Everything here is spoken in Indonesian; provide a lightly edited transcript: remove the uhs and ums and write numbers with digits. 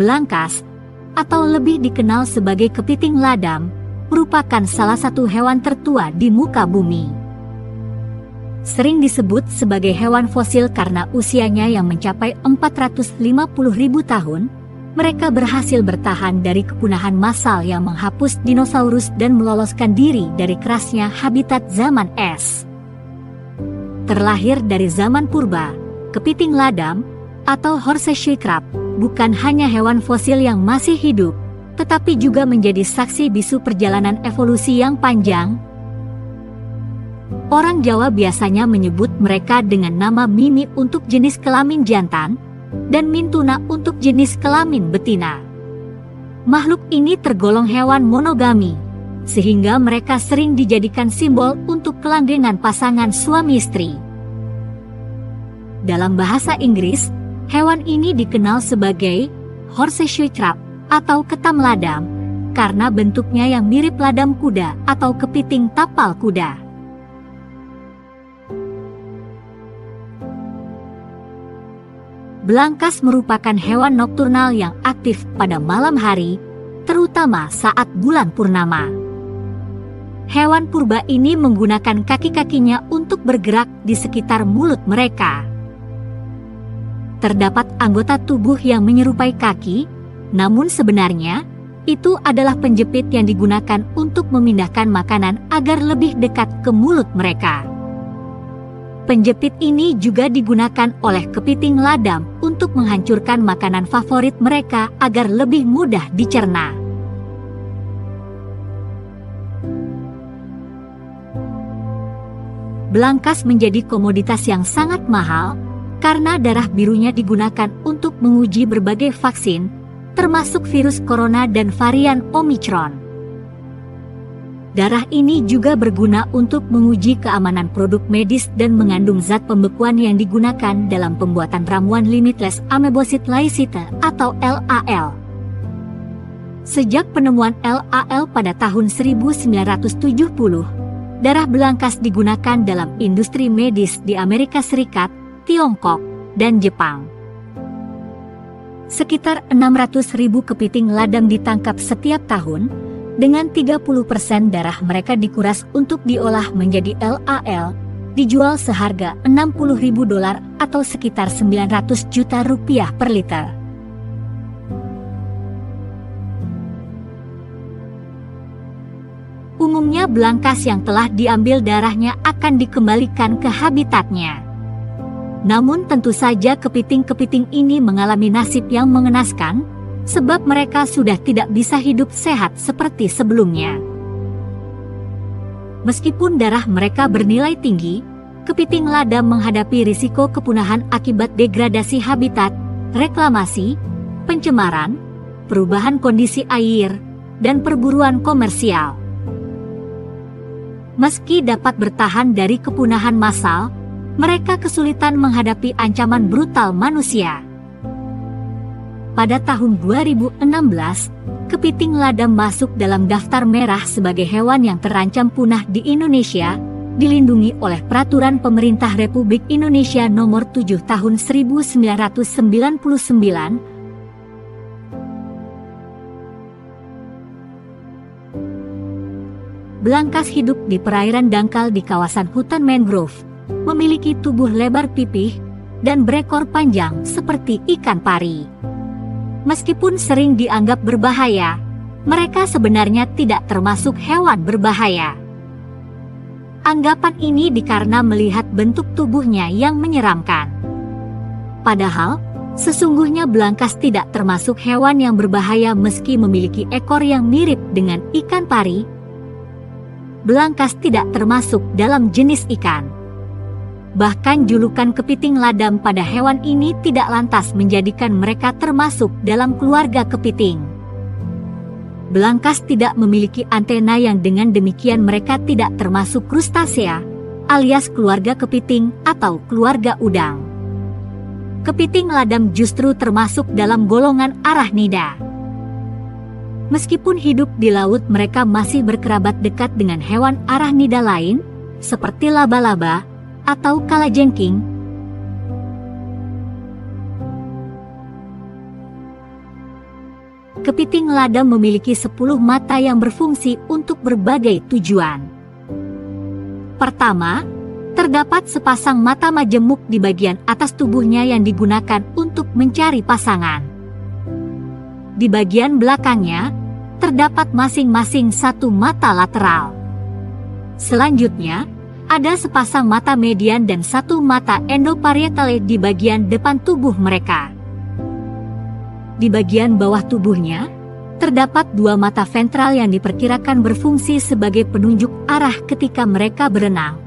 Belangkas, atau lebih dikenal sebagai kepiting ladam, merupakan salah satu hewan tertua di muka bumi. Sering disebut sebagai hewan fosil karena usianya yang mencapai 450.000 tahun, mereka berhasil bertahan dari kepunahan massal yang menghapus dinosaurus dan meloloskan diri dari kerasnya habitat zaman es. Terlahir dari zaman purba, kepiting ladam, atau Horseshoe crab, bukan hanya hewan fosil yang masih hidup, tetapi juga menjadi saksi bisu perjalanan evolusi yang panjang. Orang Jawa biasanya menyebut mereka dengan nama Mimi untuk jenis kelamin jantan, dan Mintuna untuk jenis kelamin betina. Makhluk ini tergolong hewan monogami, sehingga mereka sering dijadikan simbol untuk kelanggengan pasangan suami istri. Dalam bahasa Inggris, hewan ini dikenal sebagai Horseshoe crab atau ketam ladam karena bentuknya yang mirip ladam kuda atau kepiting tapal kuda. Belangkas merupakan hewan nokturnal yang aktif pada malam hari, terutama saat bulan purnama. Hewan purba ini menggunakan kaki-kakinya untuk bergerak di sekitar mulut mereka. Terdapat anggota tubuh yang menyerupai kaki, namun sebenarnya itu adalah penjepit yang digunakan untuk memindahkan makanan agar lebih dekat ke mulut mereka. Penjepit ini juga digunakan oleh kepiting ladam untuk menghancurkan makanan favorit mereka agar lebih mudah dicerna. Belangkas menjadi komoditas yang sangat mahal, karena darah birunya digunakan untuk menguji berbagai vaksin, termasuk virus corona dan varian Omicron. Darah ini juga berguna untuk menguji keamanan produk medis dan mengandung zat pembekuan yang digunakan dalam pembuatan ramuan limitless amebosit lysate atau LAL. Sejak penemuan LAL pada tahun 1970, darah belangkas digunakan dalam industri medis di Amerika Serikat, Tiongkok, dan Jepang. Sekitar 600.000 kepiting ladam ditangkap setiap tahun, dengan 30% darah mereka dikuras untuk diolah menjadi LAL, dijual seharga $60.000 atau sekitar 900 juta rupiah per liter. Umumnya belangkas yang telah diambil darahnya akan dikembalikan ke habitatnya. Namun tentu saja kepiting-kepiting ini mengalami nasib yang mengenaskan, sebab mereka sudah tidak bisa hidup sehat seperti sebelumnya. Meskipun darah mereka bernilai tinggi, kepiting ladam menghadapi risiko kepunahan akibat degradasi habitat, reklamasi, pencemaran, perubahan kondisi air, dan perburuan komersial. Meski dapat bertahan dari kepunahan massal, mereka kesulitan menghadapi ancaman brutal manusia. Pada tahun 2016, kepiting ladam masuk dalam daftar merah sebagai hewan yang terancam punah di Indonesia, dilindungi oleh Peraturan Pemerintah Republik Indonesia Nomor 7 Tahun 1999. Belangkas hidup di perairan dangkal di kawasan hutan mangrove, memiliki tubuh lebar pipih, dan berekor panjang seperti ikan pari. Meskipun sering dianggap berbahaya, mereka sebenarnya tidak termasuk hewan berbahaya. Anggapan ini dikarenakan melihat bentuk tubuhnya yang menyeramkan. Padahal, sesungguhnya belangkas tidak termasuk hewan yang berbahaya meski memiliki ekor yang mirip dengan ikan pari. Belangkas tidak termasuk dalam jenis ikan. Bahkan julukan kepiting ladam pada hewan ini tidak lantas menjadikan mereka termasuk dalam keluarga kepiting. Belangkas tidak memiliki antena yang dengan demikian mereka tidak termasuk krustasea, alias keluarga kepiting atau keluarga udang. Kepiting ladam justru termasuk dalam golongan arachnida. Meskipun hidup di laut, mereka masih berkerabat dekat dengan hewan arachnida lain, seperti laba-laba atau kalajengking. kepiting lada memiliki 10 mata yang berfungsi untuk berbagai tujuan. Pertama, terdapat sepasang mata majemuk di bagian atas tubuhnya yang digunakan untuk mencari pasangan. Di bagian belakangnya, terdapat masing-masing 1 mata lateral. Selanjutnya, ada sepasang mata median dan 1 mata endoparietale di bagian depan tubuh mereka. Di bagian bawah tubuhnya, terdapat 2 mata ventral yang diperkirakan berfungsi sebagai penunjuk arah ketika mereka berenang.